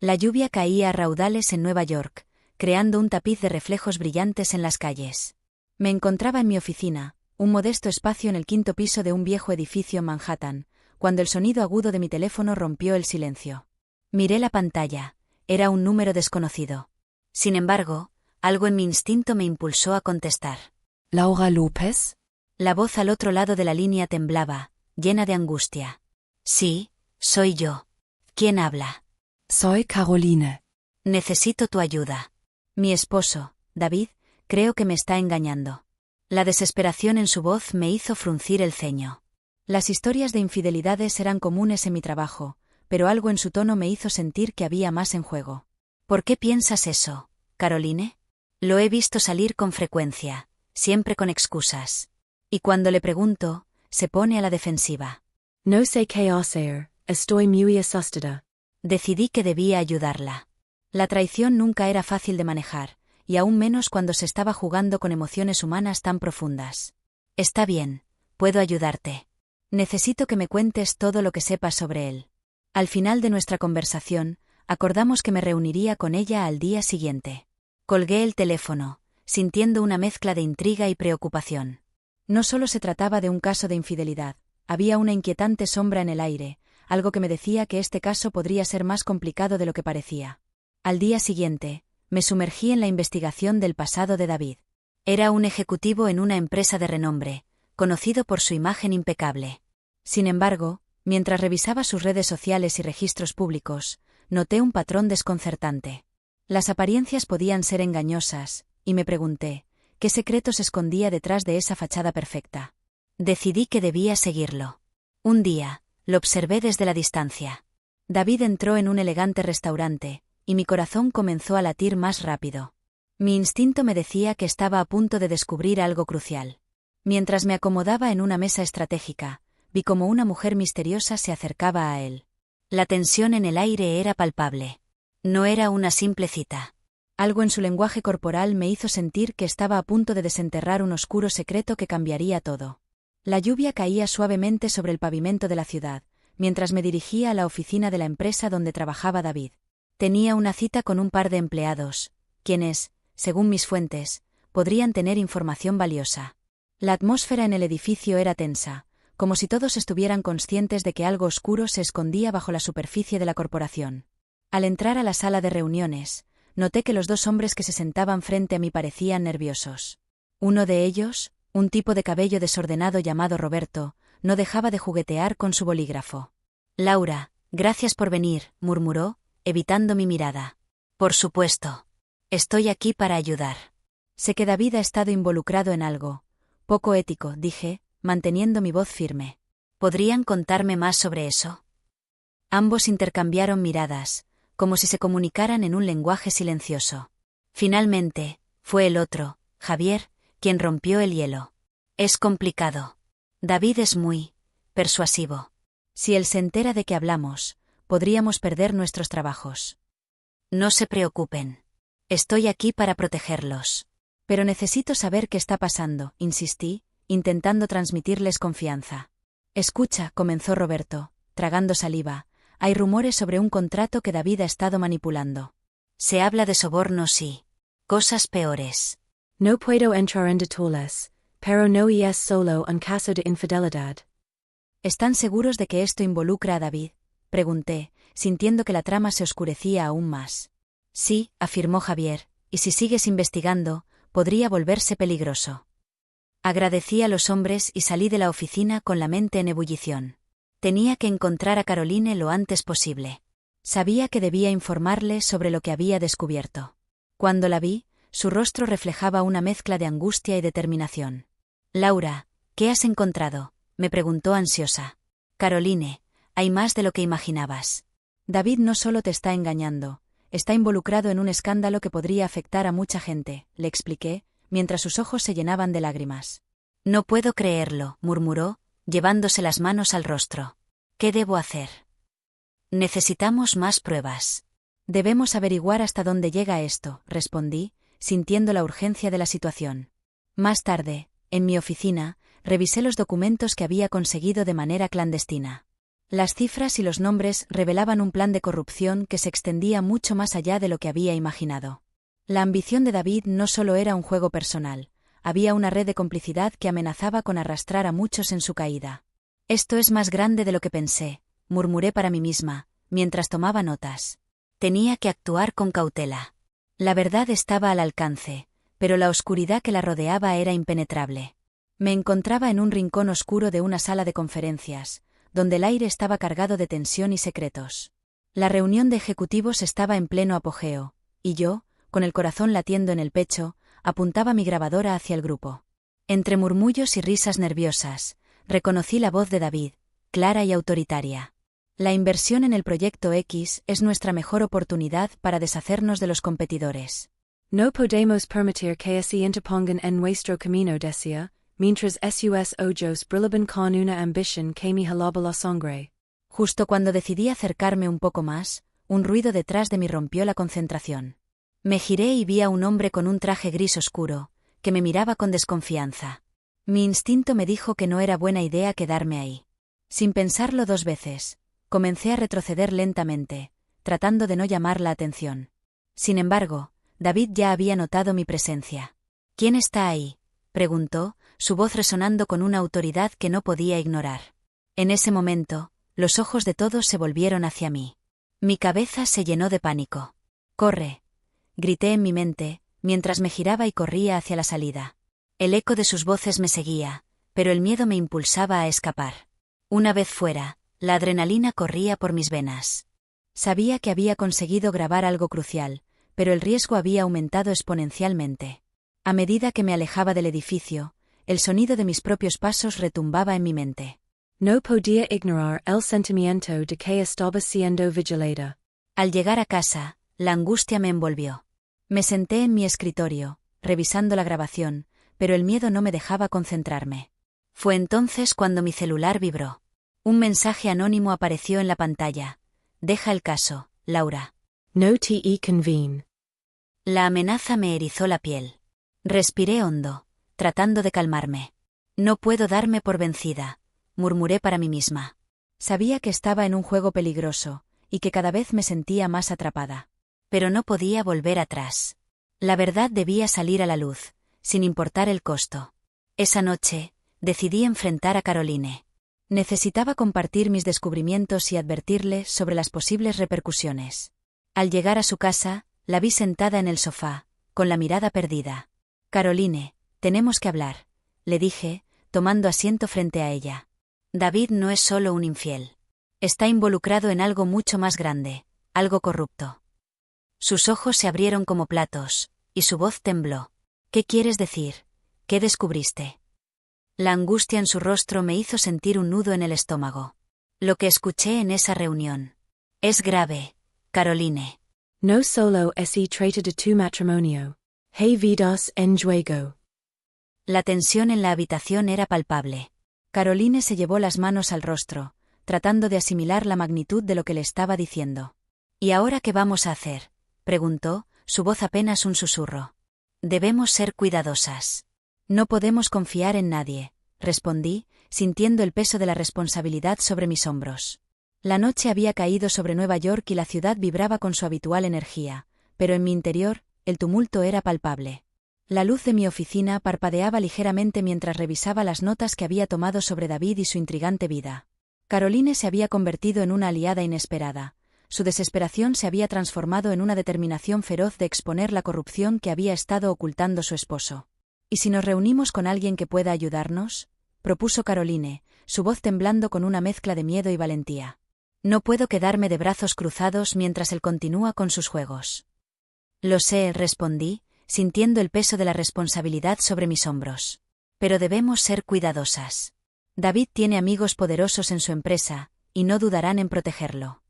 La lluvia caía a raudales en Nueva York, creando un tapiz de reflejos brillantes en las calles. Me encontraba en mi oficina, un modesto espacio en el 5º piso de un viejo edificio en Manhattan, cuando el sonido agudo de mi teléfono rompió el silencio. Miré la pantalla. Era un número desconocido. Sin embargo, algo en mi instinto me impulsó a contestar. ¿Laura López? La voz al otro lado de la línea temblaba, llena de angustia. Sí, soy yo. ¿Quién habla? Soy Caroline. Necesito tu ayuda. Mi esposo, David, creo que me está engañando. La desesperación en su voz me hizo fruncir el ceño. Las historias de infidelidades eran comunes en mi trabajo, pero algo en su tono me hizo sentir que había más en juego. ¿Por qué piensas eso, Caroline? Lo he visto salir con frecuencia, siempre con excusas. Y cuando le pregunto, se pone a la defensiva. No sé qué hacer, estoy muy asustada. Decidí que debía ayudarla. La traición nunca era fácil de manejar, y aún menos cuando se estaba jugando con emociones humanas tan profundas. Está bien, puedo ayudarte. Necesito que me cuentes todo lo que sepas sobre él. Al final de nuestra conversación, acordamos que me reuniría con ella al día siguiente. Colgué el teléfono, sintiendo una mezcla de intriga y preocupación. No solo se trataba de un caso de infidelidad, había una inquietante sombra en el aire, algo que me decía que este caso podría ser más complicado de lo que parecía. Al día siguiente, me sumergí en la investigación del pasado de David. Era un ejecutivo en una empresa de renombre, conocido por su imagen impecable. Sin embargo, mientras revisaba sus redes sociales y registros públicos, noté un patrón desconcertante. Las apariencias podían ser engañosas, y me pregunté, ¿qué secretos escondía detrás de esa fachada perfecta? Decidí que debía seguirlo. Un día, lo observé desde la distancia. David entró en un elegante restaurante, y mi corazón comenzó a latir más rápido. Mi instinto me decía que estaba a punto de descubrir algo crucial. Mientras me acomodaba en una mesa estratégica, vi cómo una mujer misteriosa se acercaba a él. La tensión en el aire era palpable. No era una simple cita. Algo en su lenguaje corporal me hizo sentir que estaba a punto de desenterrar un oscuro secreto que cambiaría todo. La lluvia caía suavemente sobre el pavimento de la ciudad, mientras me dirigía a la oficina de la empresa donde trabajaba David. Tenía una cita con un par de empleados, quienes, según mis fuentes, podrían tener información valiosa. La atmósfera en el edificio era tensa, como si todos estuvieran conscientes de que algo oscuro se escondía bajo la superficie de la corporación. Al entrar a la sala de reuniones, noté que los dos hombres que se sentaban frente a mí parecían nerviosos. Uno de ellos, un tipo de cabello desordenado llamado Roberto, no dejaba de juguetear con su bolígrafo. «Laura, gracias por venir», murmuró, evitando mi mirada. «Por supuesto. Estoy aquí para ayudar». Sé que David ha estado involucrado en algo poco ético, dije, manteniendo mi voz firme. ¿Podrían contarme más sobre eso? Ambos intercambiaron miradas, como si se comunicaran en un lenguaje silencioso. Finalmente, fue el otro, Javier, quien rompió el hielo. «Es complicado. David es muy persuasivo. Si él se entera de que hablamos, podríamos perder nuestros trabajos». «No se preocupen. Estoy aquí para protegerlos». «Pero necesito saber qué está pasando», insistí, intentando transmitirles confianza. «Escucha», comenzó Roberto, tragando saliva, «hay rumores sobre un contrato que David ha estado manipulando. Se habla de sobornos y cosas peores». No puedo entrar en detalles, pero no es solo un caso de infidelidad. ¿Están seguros de que esto involucra a David?, pregunté, sintiendo que la trama se oscurecía aún más. «Sí», afirmó Javier, «y si sigues investigando, podría volverse peligroso». Agradecí a los hombres y salí de la oficina con la mente en ebullición. Tenía que encontrar a Caroline lo antes posible. Sabía que debía informarle sobre lo que había descubierto. Cuando la vi, su rostro reflejaba una mezcla de angustia y determinación. «Laura, ¿qué has encontrado?», me preguntó ansiosa. «Caroline, hay más de lo que imaginabas. David no solo te está engañando, está involucrado en un escándalo que podría afectar a mucha gente», le expliqué, mientras sus ojos se llenaban de lágrimas. «No puedo creerlo», murmuró, llevándose las manos al rostro. «¿Qué debo hacer?». «Necesitamos más pruebas». «Debemos averiguar hasta dónde llega esto», respondí, sintiendo la urgencia de la situación. Más tarde, en mi oficina, revisé los documentos que había conseguido de manera clandestina. Las cifras y los nombres revelaban un plan de corrupción que se extendía mucho más allá de lo que había imaginado. La ambición de David no solo era un juego personal, había una red de complicidad que amenazaba con arrastrar a muchos en su caída. Esto es más grande de lo que pensé, murmuré para mí misma, mientras tomaba notas. Tenía que actuar con cautela. La verdad estaba al alcance, pero la oscuridad que la rodeaba era impenetrable. Me encontraba en un rincón oscuro de una sala de conferencias, donde el aire estaba cargado de tensión y secretos. La reunión de ejecutivos estaba en pleno apogeo, y yo, con el corazón latiendo en el pecho, apuntaba mi grabadora hacia el grupo. Entre murmullos y risas nerviosas, reconocí la voz de David, clara y autoritaria. La inversión en el proyecto X es nuestra mejor oportunidad para deshacernos de los competidores. No podemos permitir que se interpongan en nuestro camino decía, mientras sus ojos brillaban con una ambición que me helaba la sangre. Justo cuando decidí acercarme un poco más, un ruido detrás de mí rompió la concentración. Me giré y vi a un hombre con un traje gris oscuro, que me miraba con desconfianza. Mi instinto me dijo que no era buena idea quedarme ahí. Sin pensarlo 2 veces, comencé a retroceder lentamente, tratando de no llamar la atención. Sin embargo, David ya había notado mi presencia. «¿Quién está ahí?», preguntó, su voz resonando con una autoridad que no podía ignorar. En ese momento, los ojos de todos se volvieron hacia mí. Mi cabeza se llenó de pánico. «¡Corre!», grité en mi mente, mientras me giraba y corría hacia la salida. El eco de sus voces me seguía, pero el miedo me impulsaba a escapar. Una vez fuera, la adrenalina corría por mis venas. Sabía que había conseguido grabar algo crucial, pero el riesgo había aumentado exponencialmente. A medida que me alejaba del edificio, el sonido de mis propios pasos retumbaba en mi mente. No podía ignorar el sentimiento de que estaba siendo vigilada. Al llegar a casa, la angustia me envolvió. Me senté en mi escritorio, revisando la grabación, pero el miedo no me dejaba concentrarme. Fue entonces cuando mi celular vibró. Un mensaje anónimo apareció en la pantalla. «Deja el caso, Laura». No te conviene. La amenaza me erizó la piel. Respiré hondo, tratando de calmarme. «No puedo darme por vencida», murmuré para mí misma. Sabía que estaba en un juego peligroso, y que cada vez me sentía más atrapada. Pero no podía volver atrás. La verdad debía salir a la luz, sin importar el costo. Esa noche, decidí enfrentar a Caroline. Necesitaba compartir mis descubrimientos y advertirle sobre las posibles repercusiones. Al llegar a su casa, la vi sentada en el sofá, con la mirada perdida. «Caroline, tenemos que hablar», le dije, tomando asiento frente a ella. «David no es solo un infiel. Está involucrado en algo mucho más grande, algo corrupto». Sus ojos se abrieron como platos, y su voz tembló. «¿Qué quieres decir? ¿Qué descubriste?». La angustia en su rostro me hizo sentir un nudo en el estómago. Lo que escuché en esa reunión. «Es grave, Caroline». No solo se trata de tu matrimonio. Hay vidas en juego. La tensión en la habitación era palpable. Caroline se llevó las manos al rostro, tratando de asimilar la magnitud de lo que le estaba diciendo. «¿Y ahora qué vamos a hacer?», preguntó, su voz apenas un susurro. «Debemos ser cuidadosas. No podemos confiar en nadie», respondí, sintiendo el peso de la responsabilidad sobre mis hombros. La noche había caído sobre Nueva York y la ciudad vibraba con su habitual energía, pero en mi interior, el tumulto era palpable. La luz de mi oficina parpadeaba ligeramente mientras revisaba las notas que había tomado sobre David y su intrigante vida. Caroline se había convertido en una aliada inesperada. Su desesperación se había transformado en una determinación feroz de exponer la corrupción que había estado ocultando su esposo. «¿Y si nos reunimos con alguien que pueda ayudarnos?», propuso Caroline, su voz temblando con una mezcla de miedo y valentía. «No puedo quedarme de brazos cruzados mientras él continúa con sus juegos». «Lo sé», respondí, sintiendo el peso de la responsabilidad sobre mis hombros. «Pero debemos ser cuidadosas. David tiene amigos poderosos en su empresa, y no dudarán en protegerlo».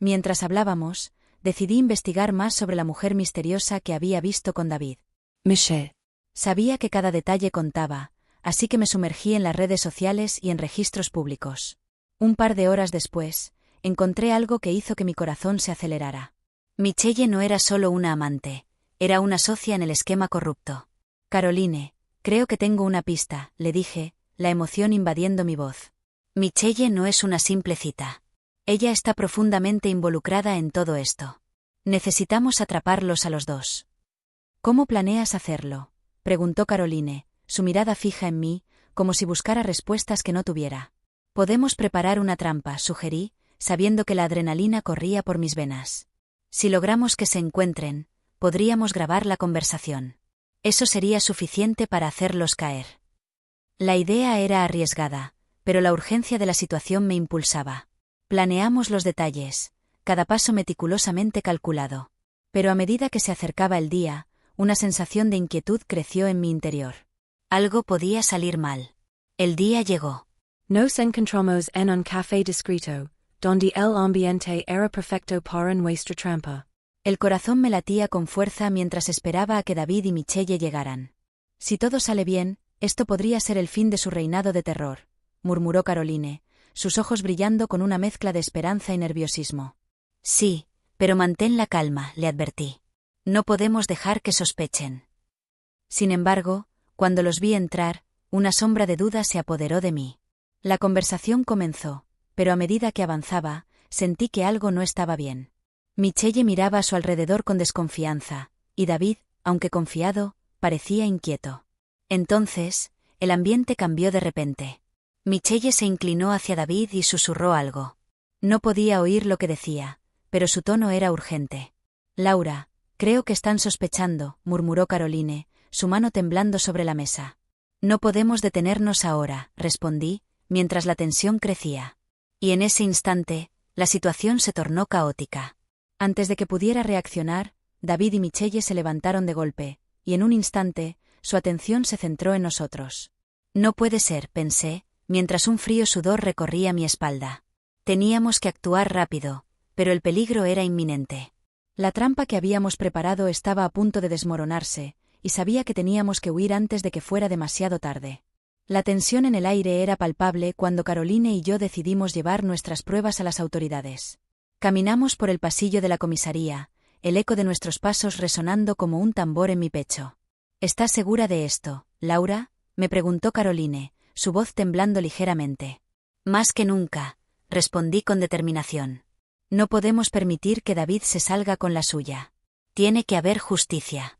Mientras hablábamos, decidí investigar más sobre la mujer misteriosa que había visto con David. Michelle. Sabía que cada detalle contaba, así que me sumergí en las redes sociales y en registros públicos. Un par de horas después, encontré algo que hizo que mi corazón se acelerara. Michelle no era solo una amante, era una socia en el esquema corrupto. «Caroline, creo que tengo una pista», le dije, la emoción invadiendo mi voz. Michelle no es una simple cita. Ella está profundamente involucrada en todo esto. Necesitamos atraparlos a los dos. ¿Cómo planeas hacerlo?, preguntó Caroline, su mirada fija en mí, como si buscara respuestas que no tuviera. Podemos preparar una trampa, sugerí, sabiendo que la adrenalina corría por mis venas. Si logramos que se encuentren, podríamos grabar la conversación. Eso sería suficiente para hacerlos caer. La idea era arriesgada, pero la urgencia de la situación me impulsaba. Planeamos los detalles, cada paso meticulosamente calculado. Pero a medida que se acercaba el día, una sensación de inquietud creció en mi interior. Algo podía salir mal. El día llegó. Nos encontramos en un café discreto, donde el ambiente era perfecto para nuestra trampa. El corazón me latía con fuerza mientras esperaba a que David y Michelle llegaran. Si todo sale bien, esto podría ser el fin de su reinado de terror, murmuró Caroline, sus ojos brillando con una mezcla de esperanza y nerviosismo. Sí, pero mantén la calma, le advertí. No podemos dejar que sospechen. Sin embargo, cuando los vi entrar, una sombra de duda se apoderó de mí. La conversación comenzó, pero a medida que avanzaba, sentí que algo no estaba bien. Michelle miraba a su alrededor con desconfianza, y David, aunque confiado, parecía inquieto. Entonces, el ambiente cambió de repente. Michelle se inclinó hacia David y susurró algo. No podía oír lo que decía, pero su tono era urgente. Laura, creo que están sospechando, murmuró Caroline, su mano temblando sobre la mesa. No podemos detenernos ahora, respondí, mientras la tensión crecía. Y en ese instante, la situación se tornó caótica. Antes de que pudiera reaccionar, David y Michelle se levantaron de golpe, y en un instante, su atención se centró en nosotros. No puede ser, pensé, mientras un frío sudor recorría mi espalda. Teníamos que actuar rápido, pero el peligro era inminente. La trampa que habíamos preparado estaba a punto de desmoronarse, y sabía que teníamos que huir antes de que fuera demasiado tarde. La tensión en el aire era palpable cuando Caroline y yo decidimos llevar nuestras pruebas a las autoridades. Caminamos por el pasillo de la comisaría, el eco de nuestros pasos resonando como un tambor en mi pecho. ¿Estás segura de esto, Laura?, me preguntó Caroline, su voz temblando ligeramente. Más que nunca, respondí con determinación. No podemos permitir que David se salga con la suya. Tiene que haber justicia.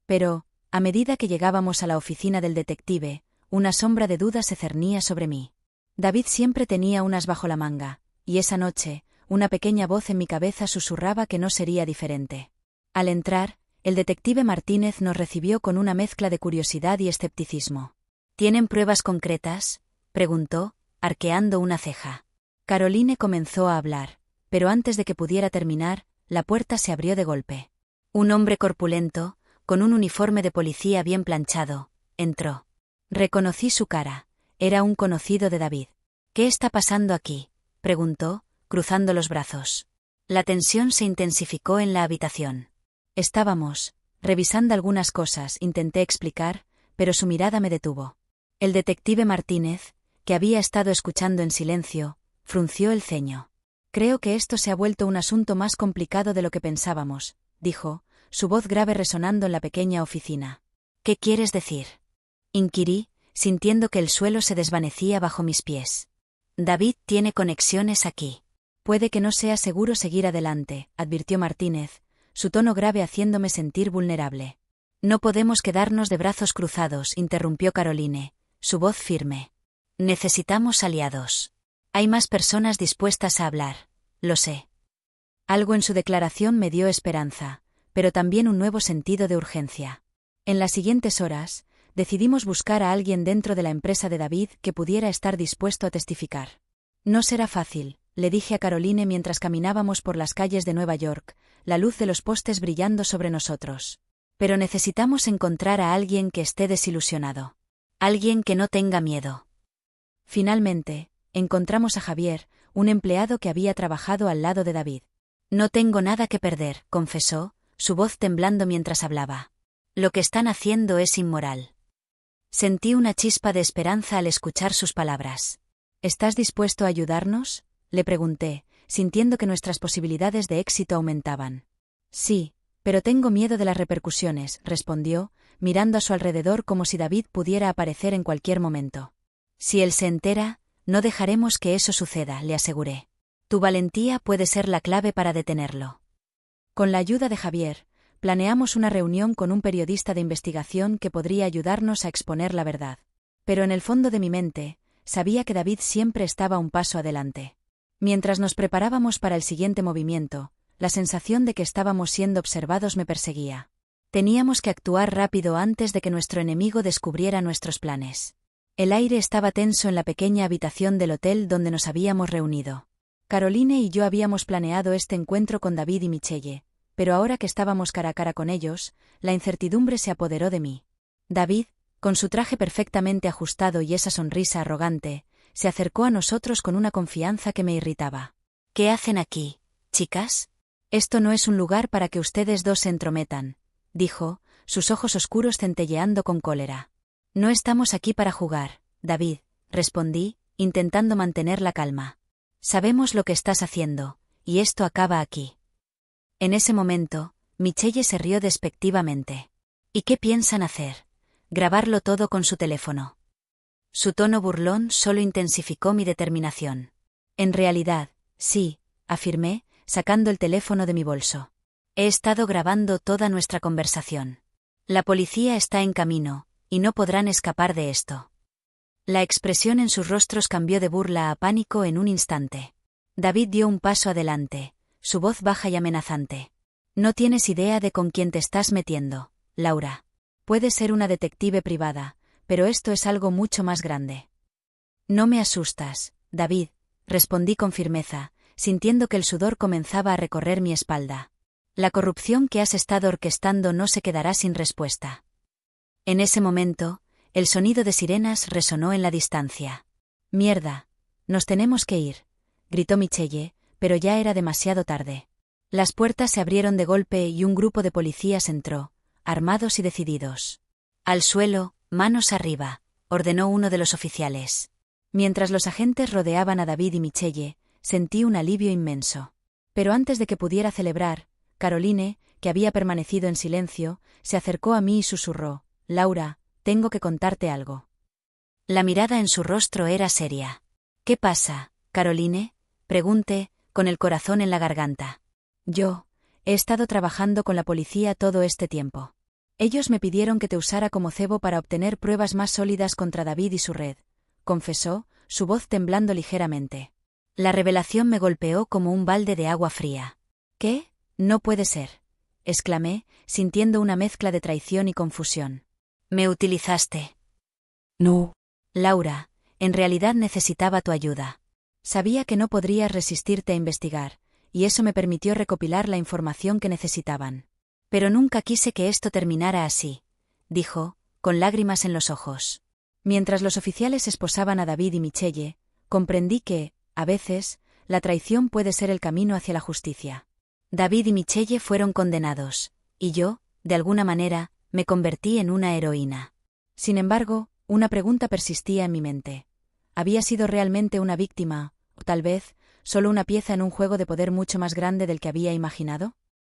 Pero, a medida que llegábamos a la oficina del detective, una sombra de duda se cernía sobre mí. David siempre tenía unas bajo la manga, y esa noche, una pequeña voz en mi cabeza susurraba que no sería diferente. Al entrar, el detective Martínez nos recibió con una mezcla de curiosidad y escepticismo. ¿Tienen pruebas concretas?, preguntó, arqueando una ceja. Caroline comenzó a hablar, pero antes de que pudiera terminar, la puerta se abrió de golpe. Un hombre corpulento, con un uniforme de policía bien planchado, entró. Reconocí su cara, era un conocido de David. ¿Qué está pasando aquí?, preguntó, cruzando los brazos. La tensión se intensificó en la habitación. Estábamos revisando algunas cosas, intenté explicar, pero su mirada me detuvo. El detective Martínez, que había estado escuchando en silencio, frunció el ceño. Creo que esto se ha vuelto un asunto más complicado de lo que pensábamos, dijo, su voz grave resonando en la pequeña oficina. ¿Qué quieres decir?, inquirí, sintiendo que el suelo se desvanecía bajo mis pies. David tiene conexiones aquí. Puede que no sea seguro seguir adelante, advirtió Martínez, su tono grave haciéndome sentir vulnerable. No podemos quedarnos de brazos cruzados, interrumpió Caroline, su voz firme. Necesitamos aliados. Hay más personas dispuestas a hablar, lo sé. Algo en su declaración me dio esperanza, pero también un nuevo sentido de urgencia. En las siguientes horas, decidimos buscar a alguien dentro de la empresa de David que pudiera estar dispuesto a testificar. No será fácil, le dije a Caroline mientras caminábamos por las calles de Nueva York, la luz de los postes brillando sobre nosotros. Pero necesitamos encontrar a alguien que esté desilusionado. Alguien que no tenga miedo. Finalmente, encontramos a Javier, un empleado que había trabajado al lado de David. No tengo nada que perder, confesó, su voz temblando mientras hablaba. Lo que están haciendo es inmoral. Sentí una chispa de esperanza al escuchar sus palabras. ¿Estás dispuesto a ayudarnos?, le pregunté, sintiendo que nuestras posibilidades de éxito aumentaban. Sí, pero tengo miedo de las repercusiones, respondió, mirando a su alrededor como si David pudiera aparecer en cualquier momento. Si él se entera, No dejaremos que eso suceda, le aseguré. Tu valentía puede ser la clave para detenerlo. Con la ayuda de Javier, planeamos una reunión con un periodista de investigación que podría ayudarnos a exponer la verdad. Pero en el fondo de mi mente, sabía que David siempre estaba un paso adelante. Mientras nos preparábamos para el siguiente movimiento, la sensación de que estábamos siendo observados me perseguía. Teníamos que actuar rápido antes de que nuestro enemigo descubriera nuestros planes. El aire estaba tenso en la pequeña habitación del hotel donde nos habíamos reunido. Caroline y yo habíamos planeado este encuentro con David y Michelle, pero ahora que estábamos cara a cara con ellos, la incertidumbre se apoderó de mí. David, con su traje perfectamente ajustado y esa sonrisa arrogante, se acercó a nosotros con una confianza que me irritaba. ¿Qué hacen aquí, chicas? Esto no es un lugar para que ustedes dos se entrometan, dijo, sus ojos oscuros centelleando con cólera. No estamos aquí para jugar, David, respondí, intentando mantener la calma. Sabemos lo que estás haciendo, y esto acaba aquí. En ese momento, Michelle se rió despectivamente. ¿Y qué piensan hacer? Grabarlo todo con su teléfono. Su tono burlón solo intensificó mi determinación. En realidad, sí, afirmé, sacando el teléfono de mi bolso. He estado grabando toda nuestra conversación. La policía está en camino, y no podrán escapar de esto. La expresión en sus rostros cambió de burla a pánico en un instante. David dio un paso adelante, su voz baja y amenazante. No tienes idea de con quién te estás metiendo, Laura. Puede ser una detective privada, pero esto es algo mucho más grande. No me asustas, David, respondí con firmeza, sintiendo que el sudor comenzaba a recorrer mi espalda. La corrupción que has estado orquestando no se quedará sin respuesta. En ese momento, el sonido de sirenas resonó en la distancia. «Mierda, nos tenemos que ir», gritó Michelle, pero ya era demasiado tarde. Las puertas se abrieron de golpe y un grupo de policías entró, armados y decididos. «Al suelo, manos arriba», ordenó uno de los oficiales. Mientras los agentes rodeaban a David y Michelle, sentí un alivio inmenso. Pero antes de que pudiera celebrar, Caroline, que había permanecido en silencio, se acercó a mí y susurró: «Laura, tengo que contarte algo». La mirada en su rostro era seria. «¿Qué pasa, Caroline?», pregunté, con el corazón en la garganta. «Yo he estado trabajando con la policía todo este tiempo. Ellos me pidieron que te usara como cebo para obtener pruebas más sólidas contra David y su red», confesó, su voz temblando ligeramente. La revelación me golpeó como un balde de agua fría. «¿Qué? No puede ser», exclamé, sintiendo una mezcla de traición y confusión. «Me utilizaste». «No. Laura, en realidad necesitaba tu ayuda. Sabía que no podrías resistirte a investigar, y eso me permitió recopilar la información que necesitaban. Pero nunca quise que esto terminara así», dijo, con lágrimas en los ojos. Mientras los oficiales esposaban a David y Michelle, comprendí que, a veces, la traición puede ser el camino hacia la justicia. David y Michelle fueron condenados, y yo, de alguna manera, me convertí en una heroína. Sin embargo, una pregunta persistía en mi mente. ¿Había sido realmente una víctima, o tal vez, solo una pieza en un juego de poder mucho más grande del que había imaginado?